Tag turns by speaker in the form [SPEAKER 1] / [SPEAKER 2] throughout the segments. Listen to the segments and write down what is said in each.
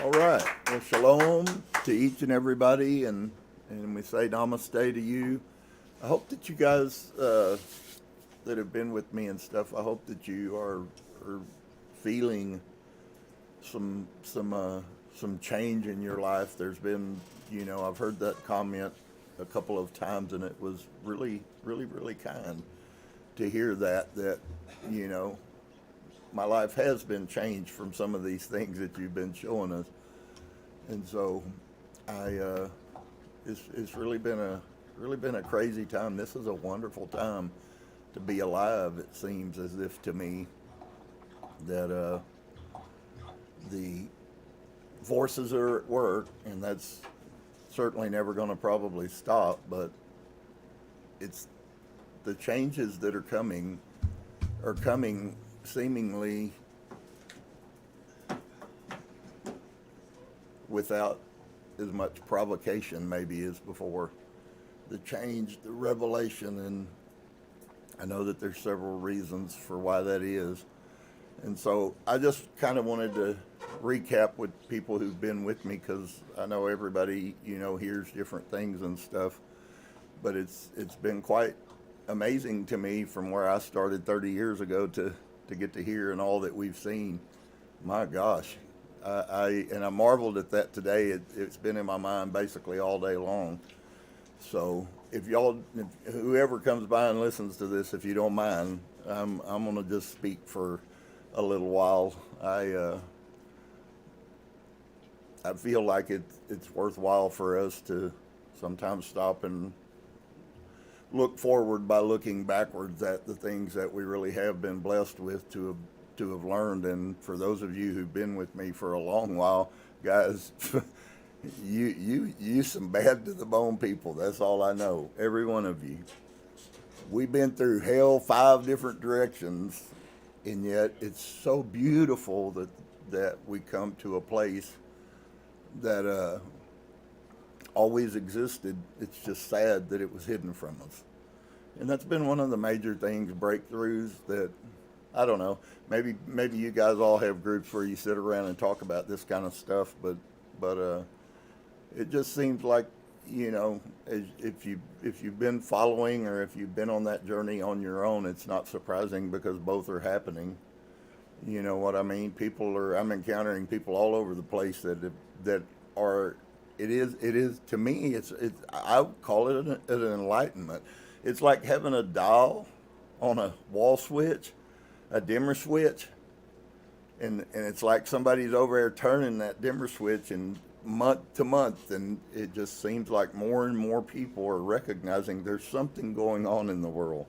[SPEAKER 1] All right. Well, shalom to each and everybody, and we say namaste to you. I hope that you guys that have been with me and stuff. I hope that you are feeling some change in your life. There's been, I've heard that comment a couple of times, and it was really, really, really kind to hear that my life has been changed from some of these things that you've been showing us, and so it's really been a crazy time. This is a wonderful time to be alive. It seems as if to me that the forces are at work, and that's certainly never going to probably stop. But it's the changes that are coming seemingly without as much provocation maybe as before. The change, the revelation, and I know that there's several reasons for why that is. And so I just kind of wanted to recap with people who've been with me, because I know everybody, hears different things and stuff. But it's been quite amazing to me from where I started 30 years ago to get to hear and all that we've seen. My gosh, I marveled at that today. It's been in my mind basically all day long. So if whoever comes by and listens to this, if you don't mind, I'm gonna just speak for a little while. I feel like it's worthwhile for us to sometimes stop and look forward by looking backwards at the things that we really have been blessed with to have learned. And for those of you who've been with me for a long while, guys, you some bad to the bone people. That's all I know. Every one of you. We've been through hell 5 different directions, and yet it's so beautiful that we come to a place that always existed. It's just sad that it was hidden from us. And that's been one of the major things, breakthroughs, that, I don't know, maybe you guys all have groups where you sit around and talk about this kind of stuff, but it just seems like, if you've been following, or if you've been on that journey on your own, it's not surprising, because both are happening. You know what I mean? I'm encountering people all over the place that are. It is to me. I call it an enlightenment. It's like having a dial on a wall switch, a dimmer switch, and it's like somebody's over there turning that dimmer switch, and month to month, and it just seems like more and more people are recognizing there's something going on in the world.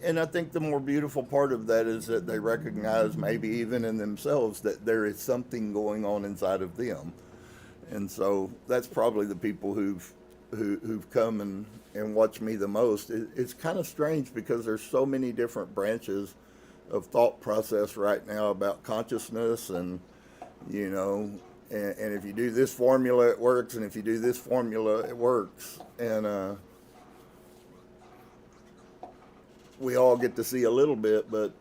[SPEAKER 1] And I think the more beautiful part of that is that they recognize, maybe even in themselves, that there is something going on inside of them. And so that's probably the people who've come and watched me the most. It's kind of strange, because there's so many different branches of thought process right now about consciousness, and and if you do this formula, it works, and if you do this formula, it works. And we all get to see a little bit, but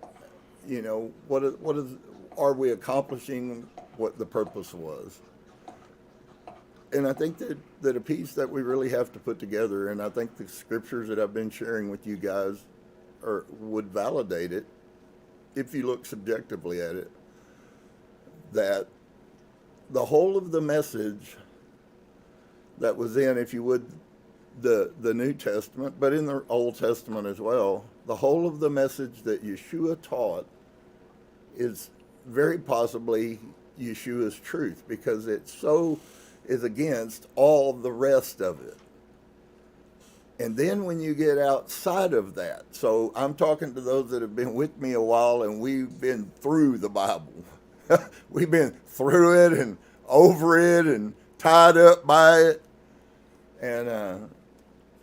[SPEAKER 1] are we accomplishing what the purpose was? And I think that a piece that we really have to put together, and I think the scriptures that I've been sharing with you guys would validate it, if you look subjectively at it, that the whole of the message that was in, if you would, the New Testament, but in the Old Testament as well, the whole of the message that Yeshua taught is very possibly Yeshua's truth, because it so is against all the rest of it. And then when you get outside of that, so I'm talking to those that have been with me a while, and we've been through the Bible. We've been through it and over it and tied up by it. And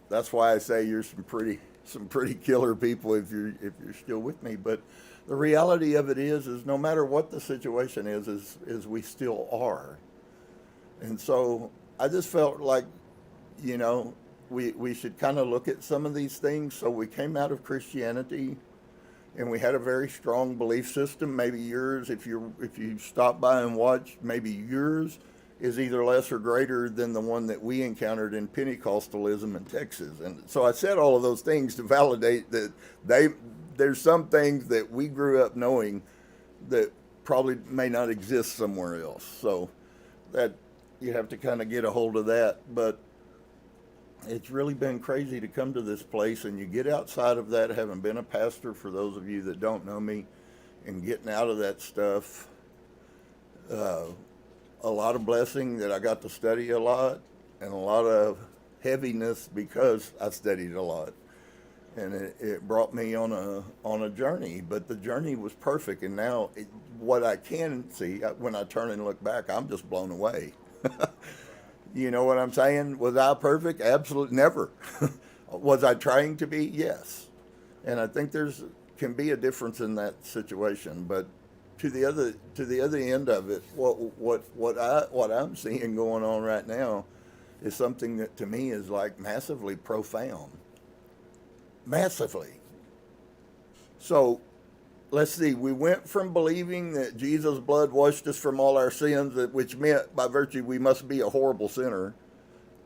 [SPEAKER 1] that's why I say you're some pretty killer people if you're still with me. But the reality of it is no matter what the situation is we still are. And so I just felt like, we should kind of look at some of these things. So we came out of Christianity, and we had a very strong belief system. Maybe yours, if you stop by and watch, maybe yours is either less or greater than the one that we encountered in Pentecostalism in Texas. And so I said all of those things to validate that there's some things that we grew up knowing that probably may not exist somewhere else. So that you have to kind of get a hold of that. But it's really been crazy to come to this place, and you get outside of that, having been a pastor, for those of you that don't know me, and getting out of that stuff. A lot of blessing that I got to study a lot, and a lot of heaviness because I studied a lot. And it brought me on a journey, but the journey was perfect. And now what I can see, when I turn and look back, I'm just blown away. You know what I'm saying? Was I perfect? Absolutely never. Was I trying to be? Yes. And I think can be a difference in that situation. But to the other end of it, what I'm seeing going on right now is something that to me is like massively profound. Massively. So let's see, we went from believing that Jesus' blood washed us from all our sins, which meant by virtue we must be a horrible sinner,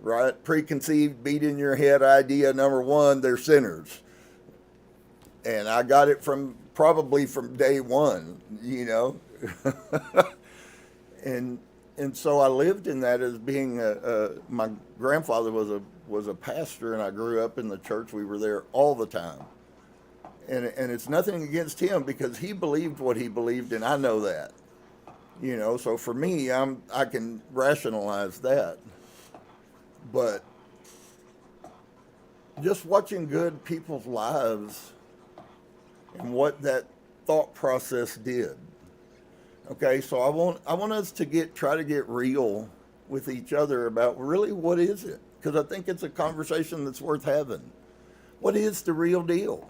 [SPEAKER 1] right? Preconceived, beat in your head idea number one, they're sinners. And I got it probably from day one, you know. And so I lived in that as being my grandfather was a pastor, and I grew up in the church. We were there all the time. And it's nothing against him, because he believed what he believed, and I know that. You know, so for me, I can rationalize that. But just watching good people's lives and what that thought process did. Okay, so I want us to try to get real with each other about really what is it? Because I think it's a conversation that's worth having. What is the real deal?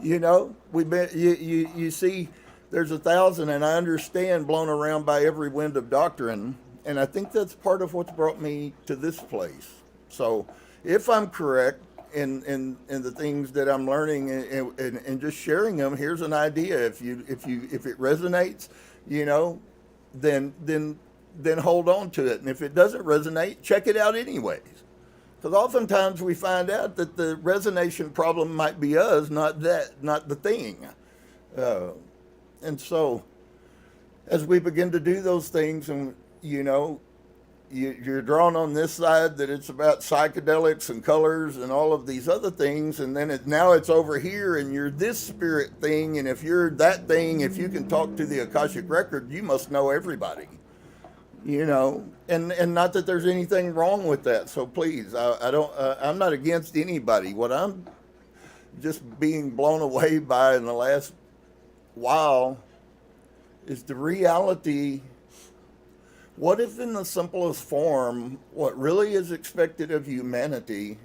[SPEAKER 1] You know, you see, there's 1,000, and I understand, blown around by every wind of doctrine, and I think that's part of what's brought me to this place. So, if I'm correct in the things that I'm learning and just sharing them, here's an idea. If it resonates, you know, then hold on to it, and if it doesn't resonate, check it out anyways. Because oftentimes we find out that the resonation problem might be us, not the thing. And so, as we begin to do those things, and you know, you're drawn on this side that it's about psychedelics and colors and all of these other things, and then now it's over here, and you're this spirit thing, and if you're that thing, if you can talk to the Akashic record, you must know everybody. You know, and not that there's anything wrong with that. So please, I'm not against anybody. What I'm just being blown away by in the last while is the reality. What if in the simplest form, what really is expected of humanity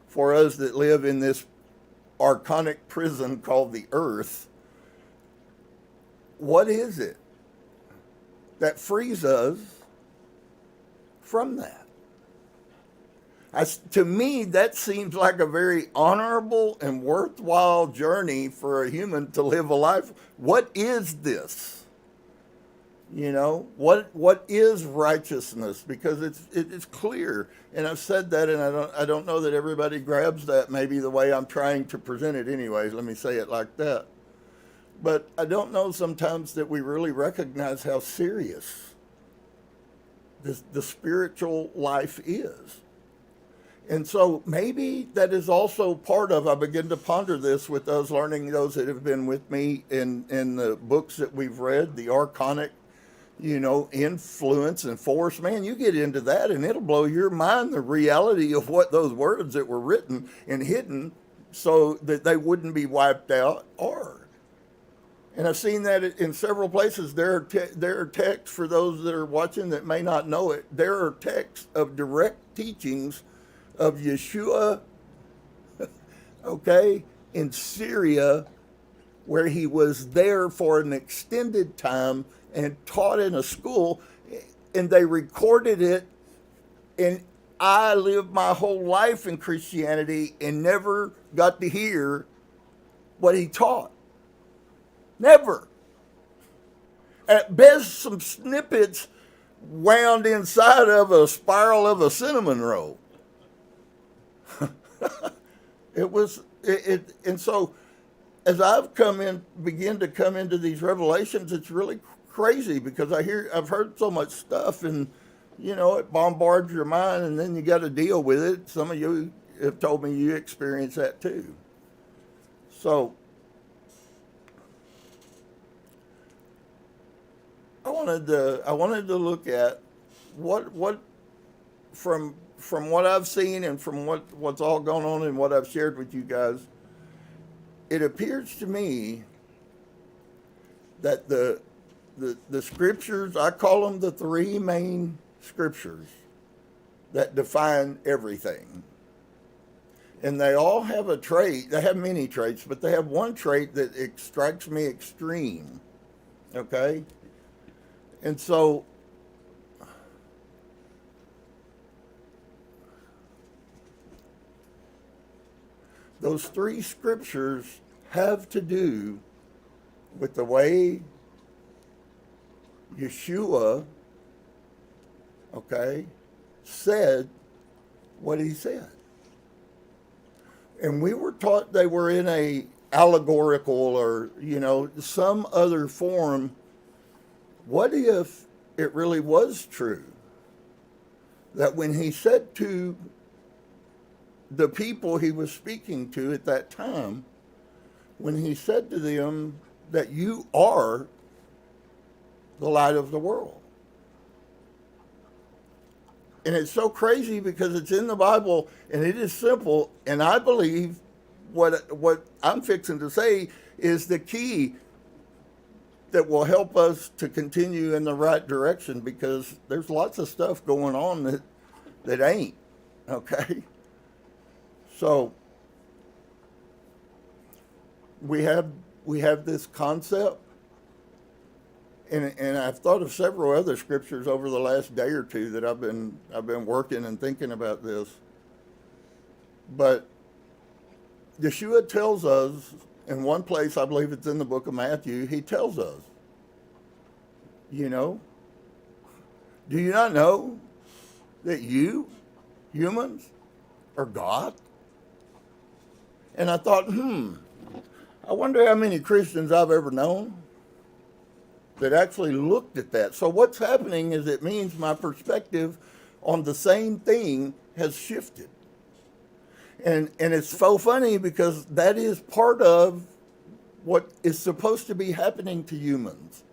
[SPEAKER 1] for us that live in this archonic prison called the earth, what is it that frees us from that? To me, that seems like a very honorable and worthwhile journey for a human to live a life. What is this? You know, what is righteousness? Because it's clear, and I've said that, and I don't know that everybody grabs that maybe the way I'm trying to present it. Anyways, let me say it like that. But I don't know sometimes that we really recognize how serious the spiritual life is. And so maybe that is also part of, I begin to ponder this with those that have been with me in the books that we've read, the archonic, you know, influence and force. Man, you get into that and it'll blow your mind, the reality of what those words that were written and hidden so that they wouldn't be wiped out are. And I've seen that in several places. There are texts, for those that are watching that may not know it, there are texts of direct teachings of Yeshua, okay, in Syria, where he was there for an extended time and taught in a school, and they recorded it, and I lived my whole life in Christianity and never got to hear what he taught. Never. At best, some snippets wound inside of a spiral of a cinnamon roll. And so as I've begin to come into these revelations, it's really crazy because I've heard so much stuff, and it bombards your mind, and then you got to deal with it. Some of you have told me you experience that too. So I wanted to look at what from what I've seen and from what's all going on and what I've shared with you guys. It appears to me that the scriptures, I call them the three main scriptures that define everything. And they all have a trait. They have many traits, but they have one trait that strikes me extreme. Okay? And so those three scriptures have to do with the way Yeshua, said what he said. And we were taught they were in a allegorical or, some other form. What if it really was true that when he said to the people he was speaking to at that time, when he said to them that you are the light of the world? And it's so crazy because it's in the Bible and it is simple, and I believe what I'm fixing to say is the key that will help us to continue in the right direction, because there's lots of stuff going on that ain't, okay? So we have this concept, and I've thought of several other scriptures over the last day or two that I've been working and thinking about this. But Yeshua tells us in one place, I believe it's in the book of Matthew, he tells us, do you not know that you, humans, are God? And I thought, I wonder how many Christians I've ever known that actually looked at that. So what's happening is it means my perspective on the same thing has shifted. And it's so funny because that is part of what is supposed to be happening to humans.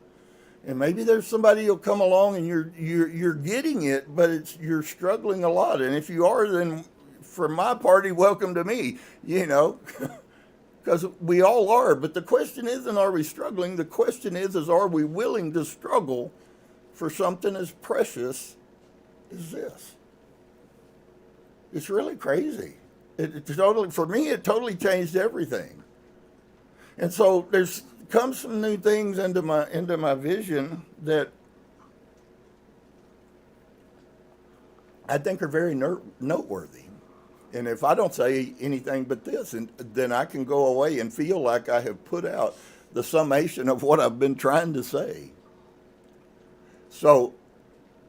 [SPEAKER 1] And maybe there's somebody who'll come along and you're getting it, but you're struggling a lot. And if you are, then from my party, welcome to me, because we all are. But the question isn't, are we struggling? The question is are we willing to struggle for something as precious as this? It's really crazy. For me, it totally changed everything. And so there's come some new things into my vision that I think are very noteworthy. And if I don't say anything but this, then I can go away and feel like I have put out the summation of what I've been trying to say. So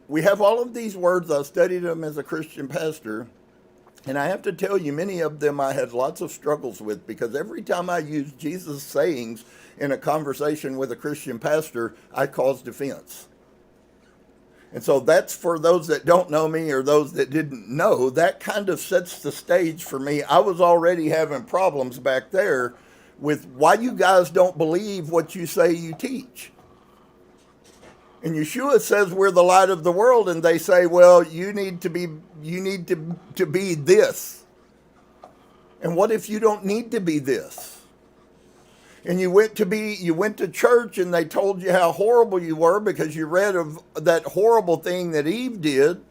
[SPEAKER 1] we have all of these words. I studied them as a Christian pastor. And I have to tell you, many of them I had lots of struggles with, because every time I used Jesus' sayings in a conversation with a Christian pastor, I caused offense. And so that's for those that don't know me or those that didn't know, that kind of sets the stage for me. I was already having problems back there with why you guys don't believe what you say you teach. And Yeshua says we're the light of the world, and they say, well, you need to be this. And what if you don't need to be this? And you went to church and they told you how horrible you were because you read of that horrible thing that Eve did.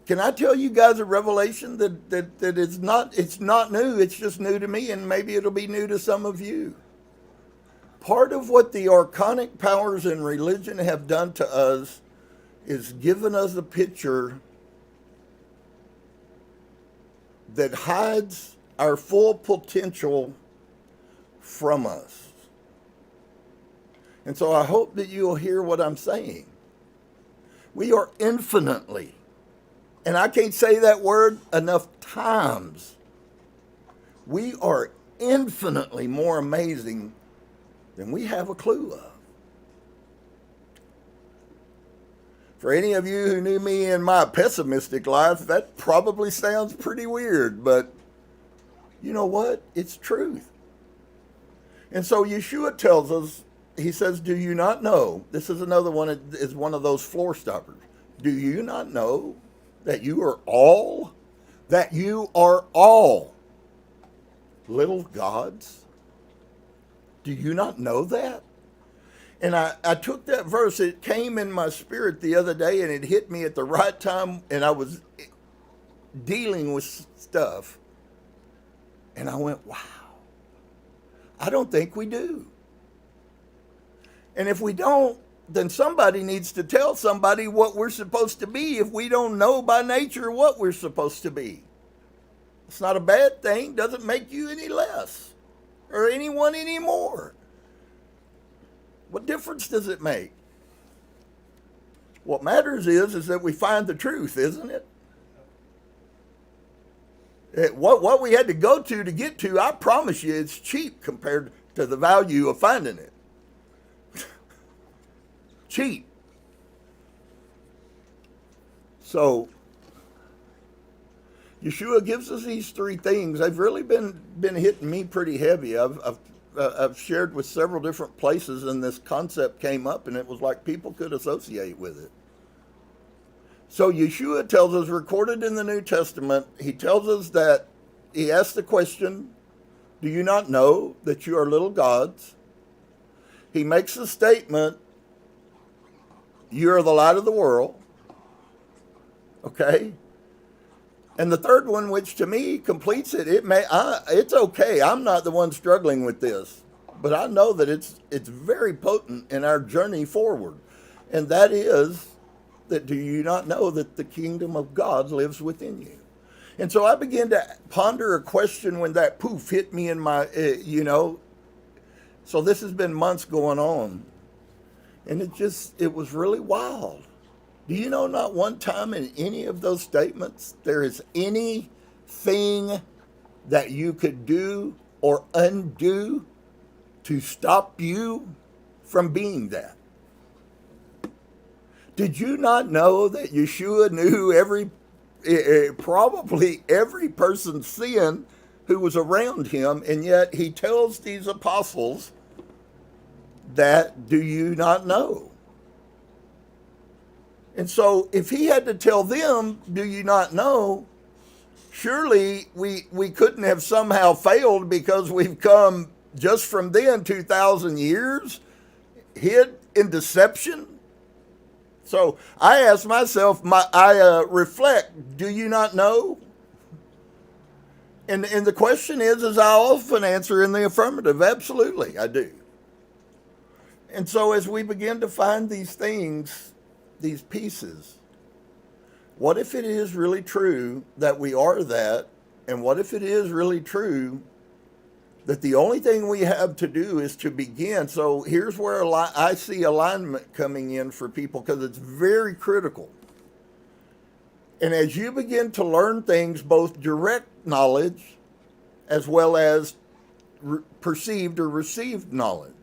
[SPEAKER 1] Can I tell you guys a revelation that it's not new, it's just new to me, and maybe it'll be new to some of you. Part of what the archonic powers in religion have done to us is giving us a picture that hides our full potential from us. And so I hope that you'll hear what I'm saying. We are infinitely, and I can't say that word enough times, we are infinitely more amazing than we have a clue of. For any of you who knew me in my pessimistic life, that probably sounds pretty weird, but you know what? It's truth. And so Yeshua tells us, he says, do you not know? This is another one, is one of those floor stoppers. Do you not know that you are all little gods? Do you not know that? And I took that verse, it came in my spirit the other day, and it hit me at the right time, and I was dealing with stuff, and I went, wow, I don't think we do. And if we don't, then somebody needs to tell somebody what we're supposed to be if we don't know by nature what we're supposed to be. It's not a bad thing, doesn't make you any less or anyone any more. What difference does it make? What matters is that we find the truth, isn't it? What we had to go to get to, I promise you, it's cheap compared to the value of finding it. Cheap. So, Yeshua gives us these three things. They've really been hitting me pretty heavy. I've shared with several different places, and this concept came up, and it was like people could associate with it. So Yeshua tells us, recorded in the New Testament, he tells us that he asked the question, do you not know that you are little gods? He makes the statement, you are the light of the world. Okay? And the third one, which to me completes it, it's okay. I'm not the one struggling with this. But I know that it's very potent in our journey forward. And that is that do you not know that the kingdom of God lives within you? And so I began to ponder a question when that poof hit me in my, So this has been months going on. And it was really wild. Do you know not one time in any of those statements there is anything that you could do or undo to stop you from being that? Did you not know that Yeshua knew probably every person's sin who was around him, and yet he tells these apostles that, do you not know? And so if he had to tell them, do you not know, surely we couldn't have somehow failed because we've come just from then 2,000 years hid in deception. So I ask myself, I reflect, do you not know? And the question is, as I often answer in the affirmative, absolutely, I do. And so as we begin to find these things, these pieces, what if it is really true that we are that? And what if it is really true that the only thing we have to do is to begin? So here's where I see alignment coming in for people, because it's very critical. And as you begin to learn things, both direct knowledge as well as perceived or received knowledge,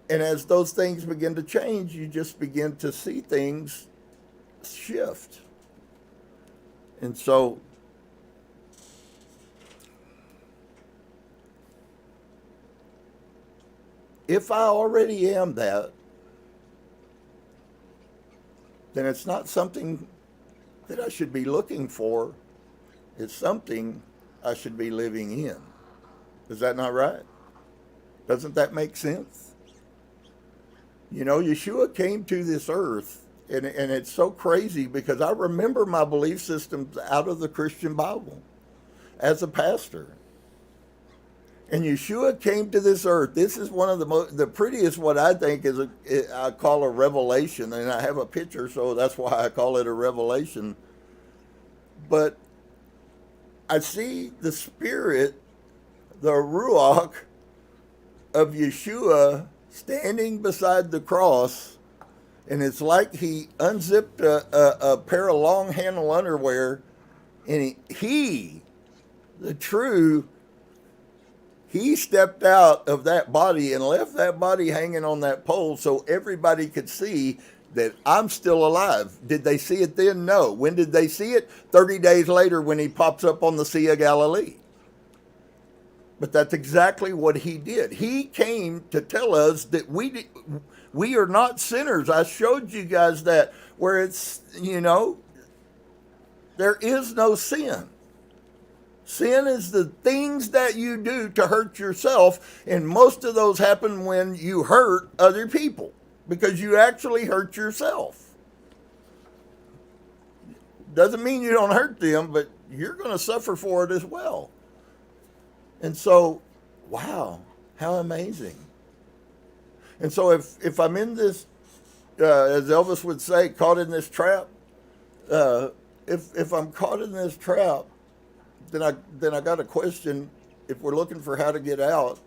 [SPEAKER 1] and as those things begin to change, you just begin to see things shift. And so, if I already am that, then it's not something that I should be looking for. It's something I should be living in. Is that not right? Doesn't that make sense? You know, Yeshua came to this earth, and it's so crazy because I remember my belief systems out of the Christian Bible as a pastor. And Yeshua came to this earth. This is one of the prettiest, what I think is I call a revelation, and I have a picture, so that's why I call it a revelation. But I see the spirit, the ruach of Yeshua standing beside the cross, and it's like he unzipped a pair of long handle underwear, and he the true, he stepped out of that body and left that body hanging on that pole so everybody could see that I'm still alive. Did they see it then? No. When did they see it? 30 days later when he pops up on the Sea of Galilee. But that's exactly what he did. He came to tell us that we are not sinners. I showed you guys that where it's, there is no sin. Sin is the things that you do to hurt yourself, and most of those happen when you hurt other people because you actually hurt yourself. Doesn't mean you don't hurt them, but you're going to suffer for it as well. And so, wow, how amazing. And so if I'm in this, as Elvis would say, caught in this trap, if I'm caught in this trap, then I got a question if we're looking for how to get out.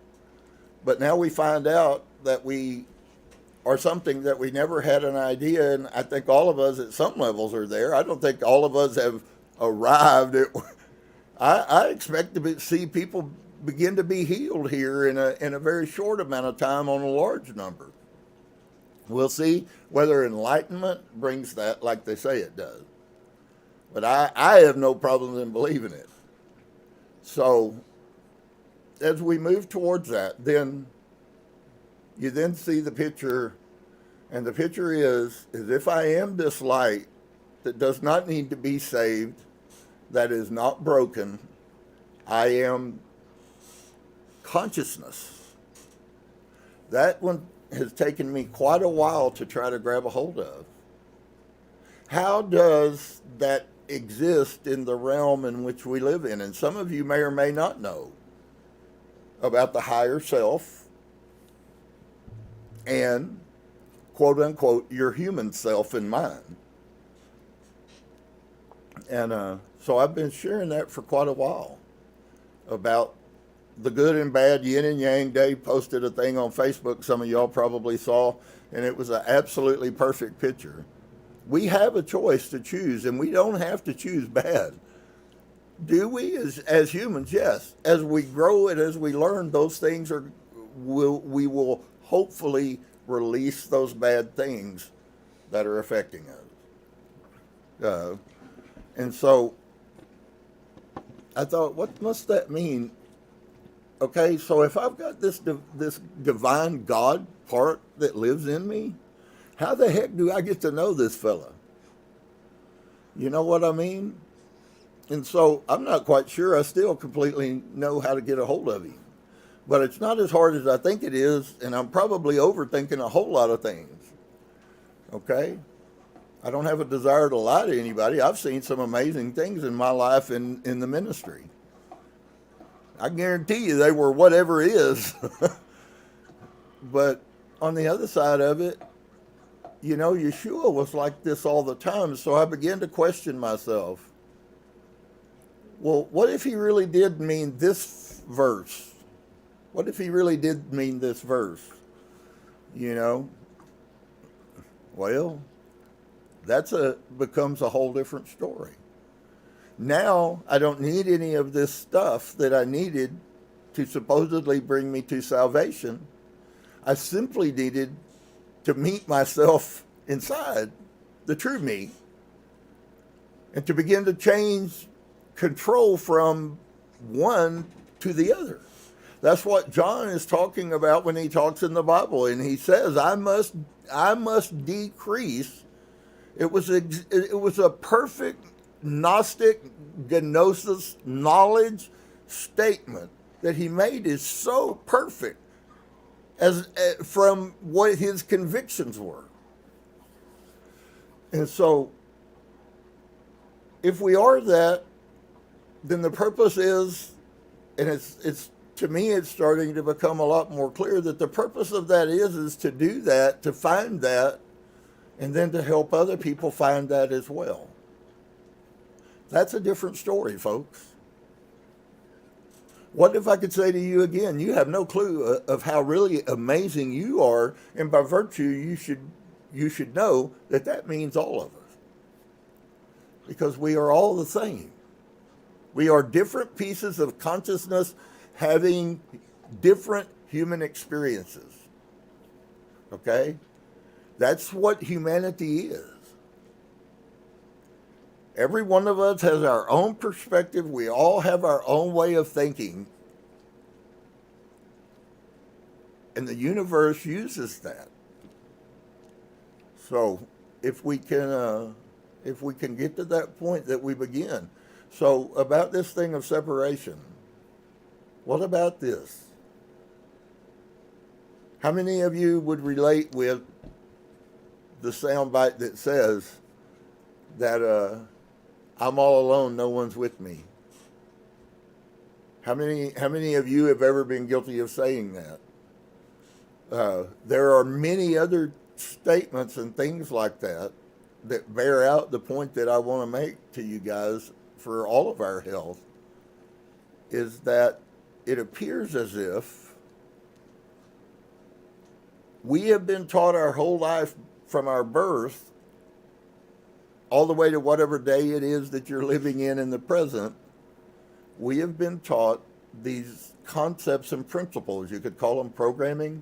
[SPEAKER 1] But now we find out that we are something that we never had an idea, and I think all of us at some levels are there. I don't think all of us have arrived at. I expect to see people begin to be healed here in a very short amount of time on a large number. We'll see whether enlightenment brings that like they say it does. But I have no problem in believing it. So as we move towards that, then you then see the picture, and the picture is if I am this light that does not need to be saved, that is not broken, I am consciousness. That one has taken me quite a while to try to grab a hold of. How does that exist in the realm in which we live in? And some of you may or may not know about the higher self and, quote unquote, your human self and mind. And so I've been sharing that for quite a while about the good and bad, yin and yang. Dave posted a thing on Facebook some of y'all probably saw, and it was an absolutely perfect picture. We have a choice to choose, and we don't have to choose bad. Do we as humans? Yes. As we grow and as we learn, those things we will hopefully release those bad things that are affecting us. And so I thought, what must that mean? Okay, so if I've got this divine God part that lives in me, how the heck do I get to know this fella? You know what I mean? And so I'm not quite sure I still completely know how to get a hold of him. But it's not as hard as I think it is, and I'm probably overthinking a whole lot of things. Okay? I don't have a desire to lie to anybody. I've seen some amazing things in my life in the ministry. I guarantee you they were whatever it is. But on the other side of it, Yeshua was like this all the time. So I began to question myself. Well, what if he really did mean this verse? What if he really did mean this verse? Well, becomes a whole different story. Now I don't need any of this stuff that I needed to supposedly bring me to salvation. I simply needed to meet myself inside, the true me, and to begin to change control from one to the other. That's what John is talking about when he talks in the Bible, and he says, I must decrease. It was a perfect Gnostic gnosis knowledge statement that he made is so perfect as from what his convictions were. And so if we are that, then the purpose is, and it's to me, it's starting to become a lot more clear that the purpose of that is to do that, to find that, and then to help other people find that as well. That's a different story, folks. What if I could say to you again, you have no clue of how really amazing you are, and by virtue, you should know that that means all of us. Because we are all the same. We are different pieces of consciousness having different human experiences. Okay? That's what humanity is. Every one of us has our own perspective. We all have our own way of thinking. And the universe uses that. So if we can get to that point that we begin. So about this thing of separation, what about this? How many of you would relate with the soundbite that says that I'm all alone, no one's with me? How many of you have ever been guilty of saying that? There are many other statements and things like that that bear out the point that I want to make to you guys for all of our health, is that it appears as if we have been taught our whole life from our birth all the way to whatever day it is that you're living in the present. We have been taught these concepts and principles. You could call them programming.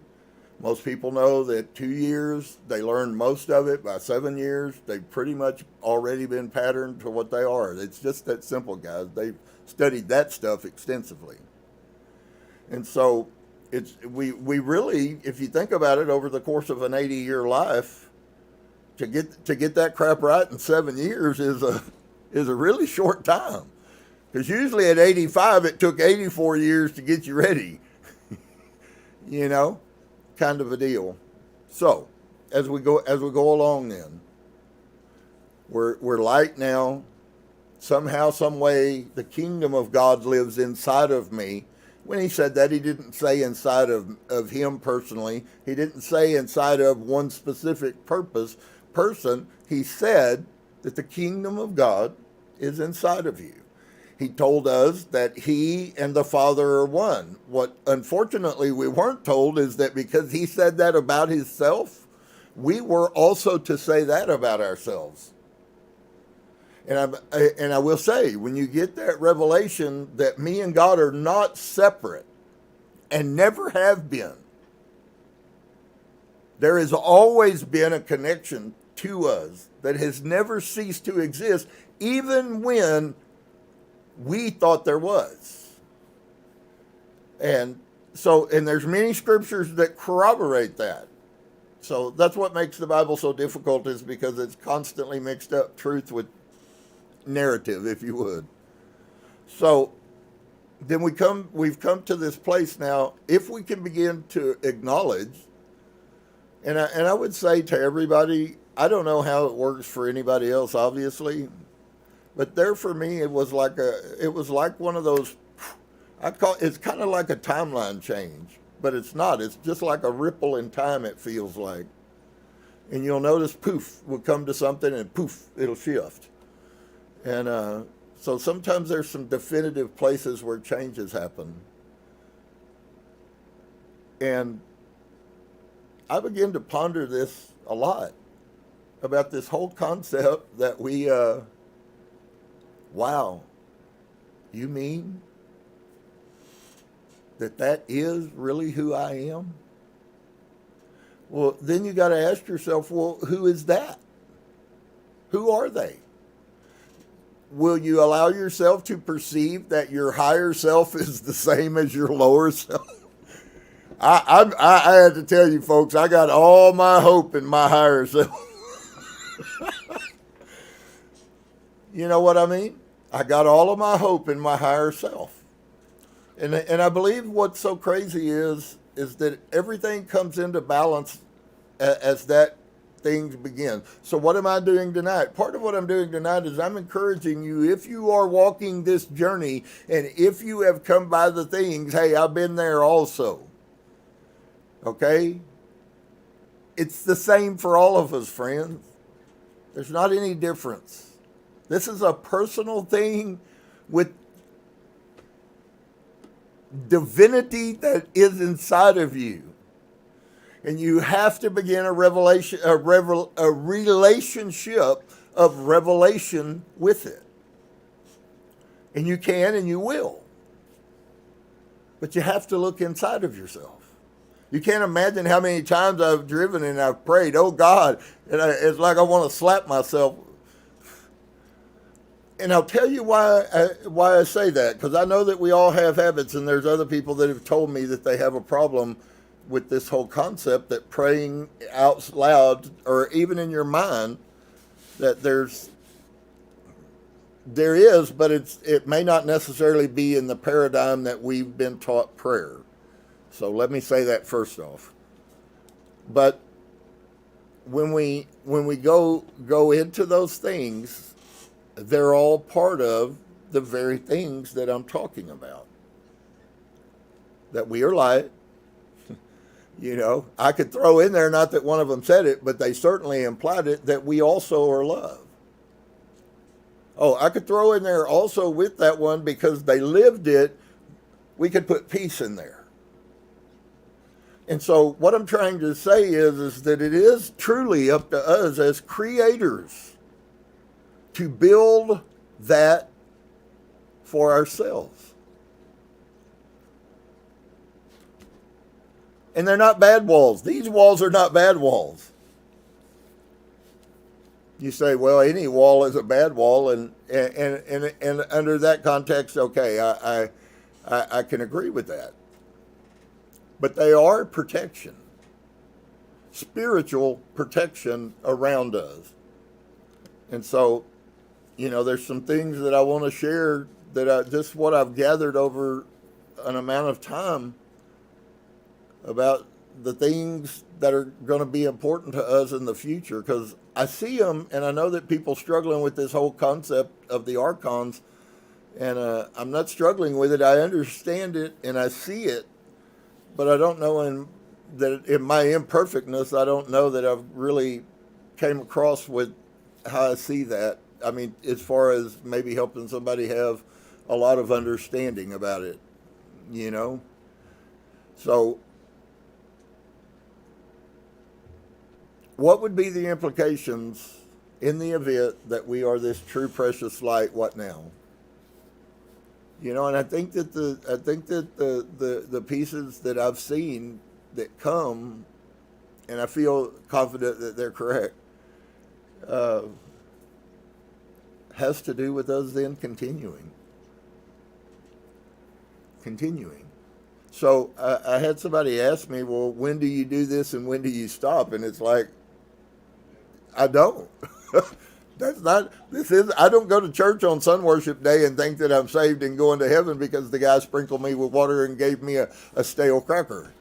[SPEAKER 1] Most people know that 2 years, they learn most of it. By 7 years, they've pretty much already been patterned to what they are. It's just that simple, guys. They've studied that stuff extensively. And so we really, if you think about it, over the course of an 80-year life, to get that crap right in 7 years is a really short time. Because usually at 85, it took 84 years to get you ready. You know, kind of a deal. So as we go along, then we're light now. Somehow, some way, the kingdom of God lives inside of me. When he said that, he didn't say inside of him personally. He didn't say inside of one specific person. He said that the kingdom of God is inside of you. He told us that he and the Father are one. What unfortunately we weren't told is that because he said that about himself, we were also to say that about ourselves. And I will say, when you get that revelation that me and God are not separate and never have been, there has always been a connection to us that has never ceased to exist, even when we thought there was. And there's many scriptures that corroborate that. So that's what makes the Bible so difficult, is because it's constantly mixed up truth with narrative, if you would. So then we've come to this place now, if we can begin to acknowledge, and I would say to everybody, I don't know how it works for anybody else, obviously, but there for me, it was like one of those, it's kind of like a timeline change, but it's not. It's just like a ripple in time, it feels like. And you'll notice, poof, we'll come to something and poof, it'll shift. And so sometimes there's some definitive places where changes happen. And I begin to ponder this a lot, about this whole concept that we, wow, you mean that is really who I am? Well, then you got to ask yourself, well, who is that? Who are they? Will you allow yourself to perceive that your higher self is the same as your lower self? I had to tell you, folks, I got all my hope in my higher self. You know what I mean? I got all of my hope in my higher self. And I believe what's so crazy is that everything comes into balance as that things begin. So what am I doing tonight? Part of what I'm doing tonight is I'm encouraging you, if you are walking this journey and if you have come by the things, hey, I've been there also. Okay? It's the same for all of us, friends. There's not any difference. This is a personal thing with divinity that is inside of you. And you have to begin a relationship of revelation with it. And you can and you will. But you have to look inside of yourself. You can't imagine how many times I've driven and I've prayed, oh God, and it's like I want to slap myself. And I'll tell you why I say that, because I know that we all have habits, and there's other people that have told me that they have a problem with this whole concept that praying out loud, or even in your mind, that there is, but it may not necessarily be in the paradigm that we've been taught prayer. So let me say that first off. But when we go into those things, they're all part of the very things that I'm talking about. That we are light. You know, I could throw in there, not that one of them said it, but they certainly implied it, that we also are love. Oh, I could throw in there also with that one, because they lived it, we could put peace in there. And so what I'm trying to say is that it is truly up to us as creators to build that for ourselves. And they're not bad walls. These walls are not bad walls. You say, well, any wall is a bad wall, and under that context, okay, I can agree with that. But they are protection, spiritual protection around us. And so, you know, there's some things that I want to share that just what I've gathered over an amount of time about the things that are going to be important to us in the future, because I see them, and I know that people struggling with this whole concept of the archons, and I'm not struggling with it. I understand it and I see it, but I don't know in my imperfectness, I don't know that I've really came across with how I see that. I mean, as far as maybe helping somebody have a lot of understanding about it, you know? So, what would be the implications in the event that we are this true precious light? What now? You know, and I think that the pieces that I've seen that come, and I feel confident that they're correct, has to do with us then continuing. So I had somebody ask me, well, when do you do this and when do you stop? And it's like, I don't. I don't go to church on Sun Worship Day and think that I'm saved and going to heaven because the guy sprinkled me with water and gave me a stale cracker.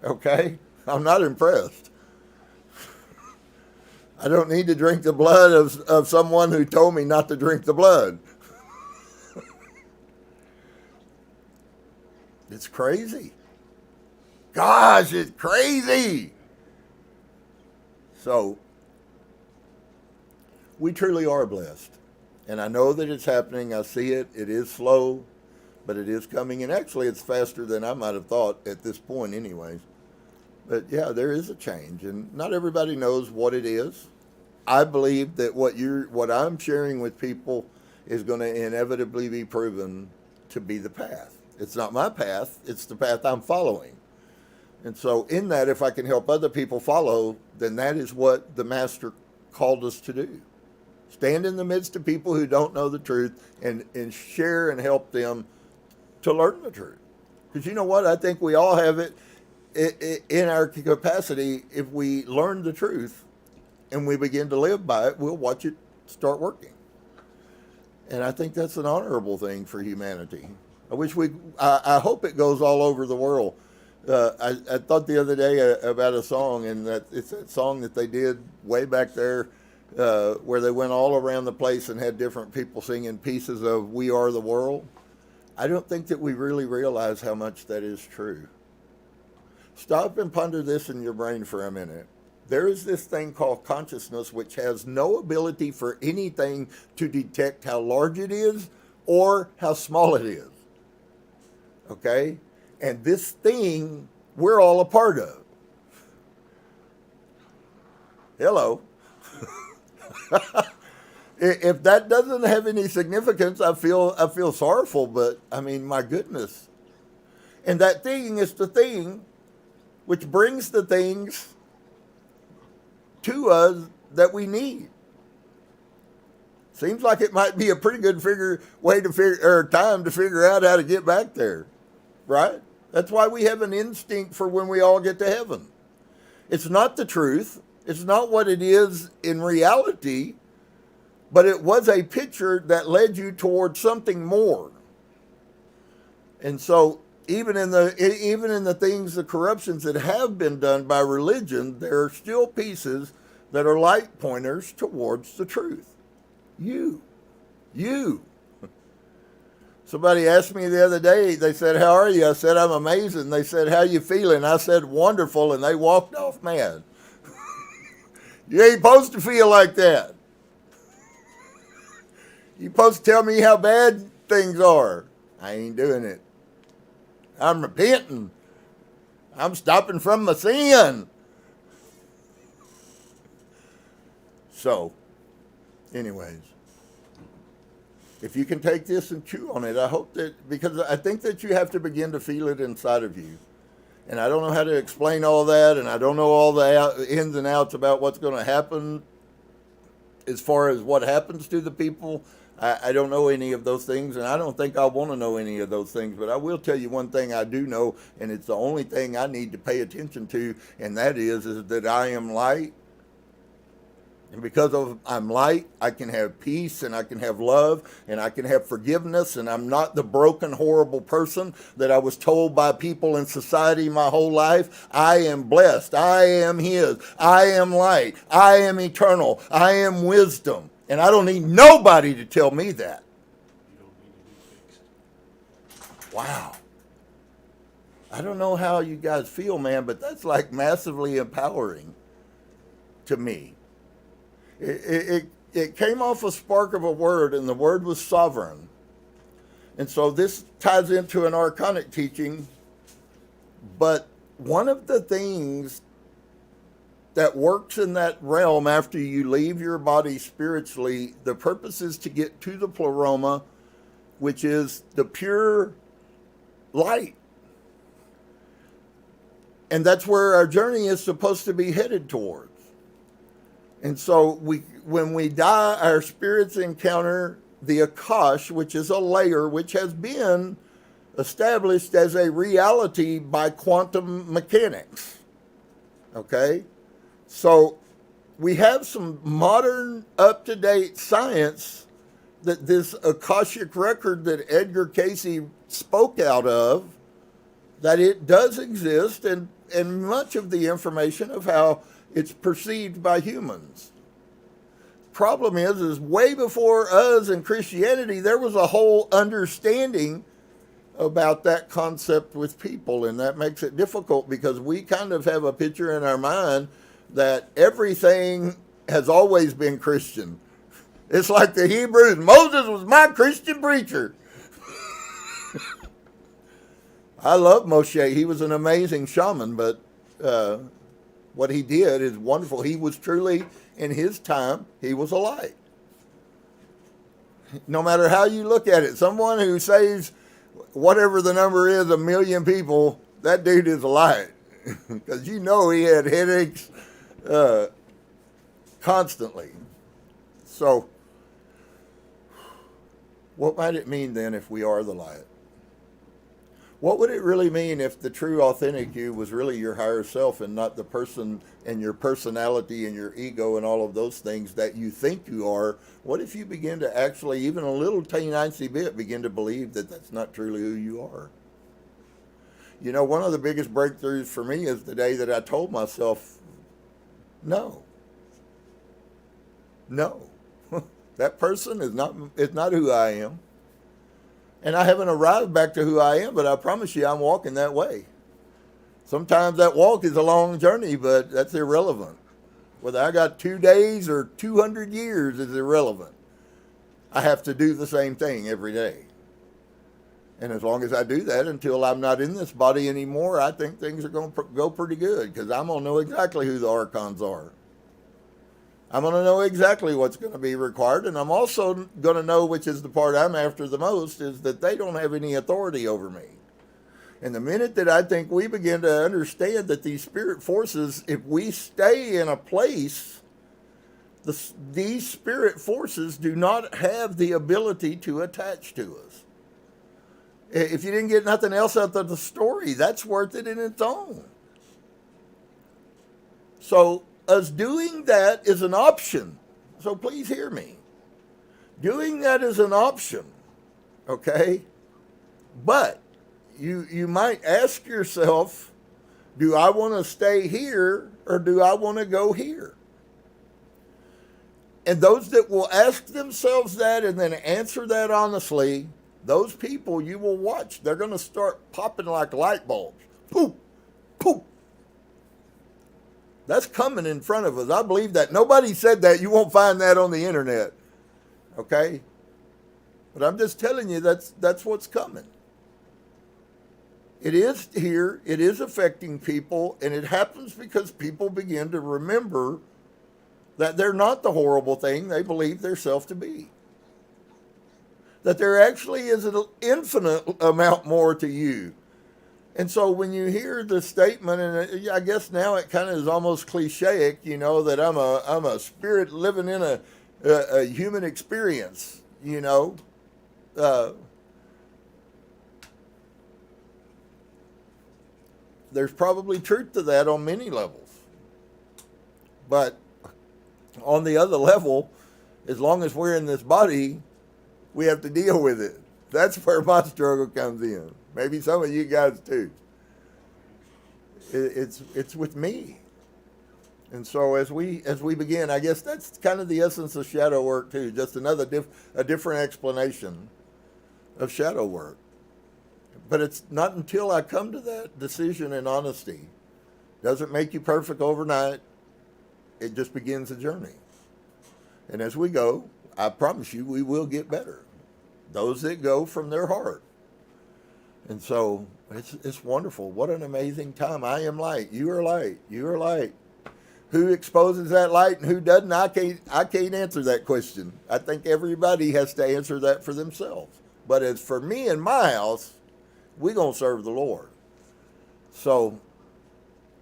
[SPEAKER 1] Okay? I'm not impressed. I don't need to drink the blood of someone who told me not to drink the blood. It's crazy. Gosh, it's crazy. So, we truly are blessed. And I know that it's happening. I see it. It is slow, but it is coming. And actually, it's faster than I might have thought at this point anyways. But yeah, there is a change. And not everybody knows what it is. I believe that what I'm sharing with people is going to inevitably be proven to be the path. It's not my path. It's the path I'm following. And so in that, if I can help other people follow, then that is what the Master called us to do. Stand in the midst of people who don't know the truth and share and help them to learn the truth. Because you know what? I think we all have it in our capacity. If we learn the truth and we begin to live by it, we'll watch it start working. And I think that's an honorable thing for humanity. I hope it goes all over the world. I thought the other day about a song, and that it's that song that they did way back there, where they went all around the place and had different people singing pieces of "We Are the World." I don't think that we really realize how much that is true. Stop and ponder this in your brain for a minute. There is this thing called consciousness, which has no ability for anything to detect how large it is or how small it is. Okay? And this thing, we're all a part of. Hello. If that doesn't have any significance, I feel sorrowful, but I mean, my goodness. And that thing is the thing which brings the things to us that we need. Seems like it might be a pretty good time to figure out how to get back there, right? That's why we have an instinct for when we all get to heaven. It's not the truth. It's not what it is in reality, but it was a picture that led you towards something more. And so even in the things, the corruptions that have been done by religion, there are still pieces that are light pointers towards the truth. You. Somebody asked me the other day, they said, "How are you?" I said, "I'm amazing." They said, "How you feeling?" I said, "Wonderful," and they walked off mad. You ain't supposed to feel like that. You're supposed to tell me how bad things are. I ain't doing it. I'm repenting. I'm stopping from my sin. So, anyways, if you can take this and chew on it, I hope that, because I think that you have to begin to feel it inside of you. And I don't know how to explain all that, and I don't know all the ins and outs about what's going to happen as far as what happens to the people. I don't know any of those things, and I don't think I want to know any of those things. But I will tell you one thing I do know, and it's the only thing I need to pay attention to, and that is that I am light. And because I'm light, I can have peace, and I can have love, and I can have forgiveness, and I'm not the broken, horrible person that I was told by people in society my whole life. I am blessed. I am His. I am light. I am eternal. I am wisdom. And I don't need nobody to tell me that.
[SPEAKER 2] You don't need to be fixed.
[SPEAKER 1] Wow. I don't know how you guys feel, man, but that's like massively empowering to me. It came off a spark of a word, and the word was sovereign. And so this ties into an archonic teaching, but one of the things that works in that realm after you leave your body spiritually, the purpose is to get to the pleroma, which is the pure light. And that's where our journey is supposed to be headed towards. And so when we die, our spirits encounter the Akash, which is a layer which has been established as a reality by quantum mechanics. Okay? So we have some modern, up-to-date science that this Akashic record that Edgar Cayce spoke out of, that it does exist, and much of the information of how it's perceived by humans. Problem is way before us in Christianity, there was a whole understanding about that concept with people, and that makes it difficult because we kind of have a picture in our mind that everything has always been Christian. It's like the Hebrews. Moses was my Christian preacher. I love Moshe. He was an amazing shaman, but what he did is wonderful. He was truly, in his time, he was a light. No matter how you look at it, someone who saves whatever the number is, 1 million people, that dude is a light. Because you know he had headaches constantly. So, what might it mean then if we are the light? What would it really mean if the true, authentic you was really your higher self and not the person and your personality and your ego and all of those things that you think you are? What if you begin to actually, even a little tiny bit, begin to believe that that's not truly who you are? You know, one of the biggest breakthroughs for me is the day that I told myself, no. That person is not who I am. And I haven't arrived back to who I am, but I promise you I'm walking that way. Sometimes that walk is a long journey, but that's irrelevant. Whether I got 2 days or 200 years is irrelevant. I have to do the same thing every day. And as long as I do that until I'm not in this body anymore, I think things are going to go pretty good, because I'm going to know exactly who the archons are. I'm going to know exactly what's going to be required, and I'm also going to know, which is the part I'm after the most, is that they don't have any authority over me. And the minute that I think we begin to understand that these spirit forces, if we stay in a place, these spirit forces do not have the ability to attach to us. If you didn't get nothing else out of the story, that's worth it in its own. So us doing that is an option. So please hear me. Doing that is an option, okay? But you might ask yourself, do I want to stay here or do I want to go here? And those that will ask themselves that and then answer that honestly, those people you will watch, they're going to start popping like light bulbs. Poof, poof. That's coming in front of us. I believe that. Nobody said that. You won't find that on the internet. Okay? But I'm just telling you that's what's coming. It is here. It is affecting people. And it happens because people begin to remember that they're not the horrible thing they believe themselves to be. That there actually is an infinite amount more to you. And so when you hear the statement, and I guess now it kind of is almost clichéic, you know, that I'm a spirit living in a human experience, you know. There's probably truth to that on many levels. But on the other level, as long as we're in this body, we have to deal with it. That's where my struggle comes in. Maybe some of you guys too. It's with me. And so as we begin, I guess that's kind of the essence of shadow work too. Just another a different explanation of shadow work. But it's not until I come to that decision in honesty. Doesn't make you perfect overnight. It just begins a journey. And as we go, I promise you, we will get better. Those that go from their heart. And so it's wonderful. What an amazing time. I am light. You are light. You are light. Who exposes that light and who doesn't? I can't answer that question. I think everybody has to answer that for themselves. But as for me and my house, we're going to serve the Lord. So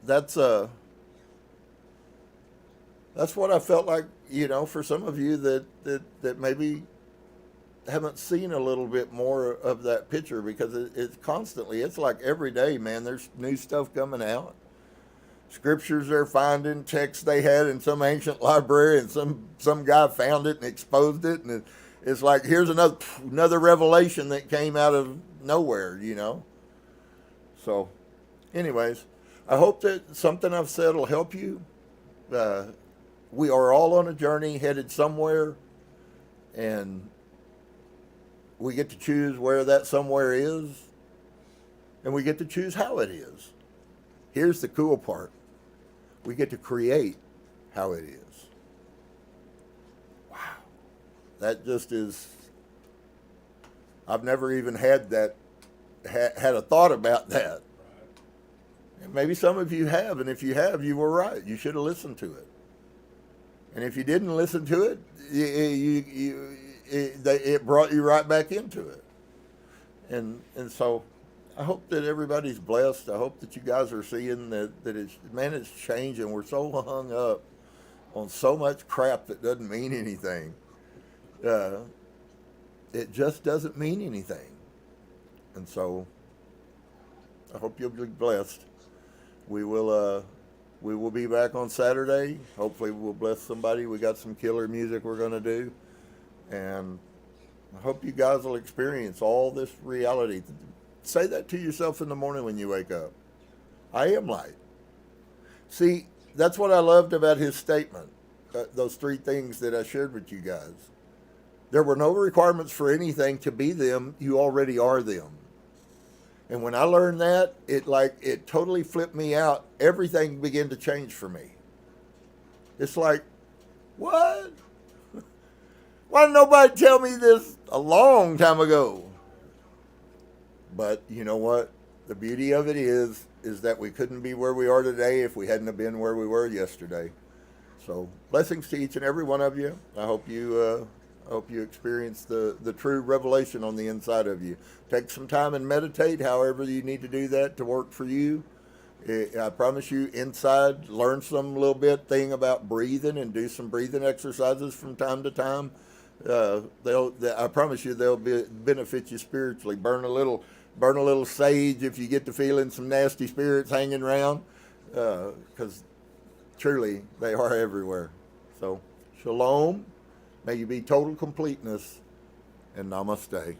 [SPEAKER 1] that's what I felt like, you know, for some of you that maybe haven't seen a little bit more of that picture, because it's constantly, it's like every day, man, there's new stuff coming out. Scriptures they're finding, texts they had in some ancient library, and some guy found it and exposed it, and it's like, here's another revelation that came out of nowhere, you know. So anyways, I hope that something I've said will help you. We are all on a journey headed somewhere, and we get to choose where that somewhere is, and we get to choose how it is. Here's the cool part. We get to create how it is. Wow. That just is, I've never even had a thought about that. And maybe some of you have, and if you have, you were right. You should have listened to it. And if you didn't listen to it, it brought you right back into it. And so I hope that everybody's blessed. I hope that you guys are seeing that it's changing. We're so hung up on so much crap that doesn't mean anything. It just doesn't mean anything. And so I hope you'll be blessed. We will be back on Saturday. Hopefully we'll bless somebody. We got some killer music we're going to do. And I hope you guys will experience all this reality. say that to yourself in the morning when you wake up. I am light. See, that's what I loved about his statement, those three things that I shared with you guys. There were no requirements for anything to be them. You already are them. And when I learned that, it totally flipped me out. Everything began to change for me. It's like, what? Why didn't nobody tell me this a long time ago? But you know what? The beauty of it is that we couldn't be where we are today if we hadn't have been where we were yesterday. So blessings to each and every one of you. I hope you experience the true revelation on the inside of you. Take some time and meditate, however you need to do that to work for you. I promise you, inside, learn some little bit thing about breathing and do some breathing exercises from time to time. I promise you, they'll benefit you spiritually. Burn a little sage if you get to feeling some nasty spirits hanging around, because truly they are everywhere. So, shalom. May you be total completeness, and namaste.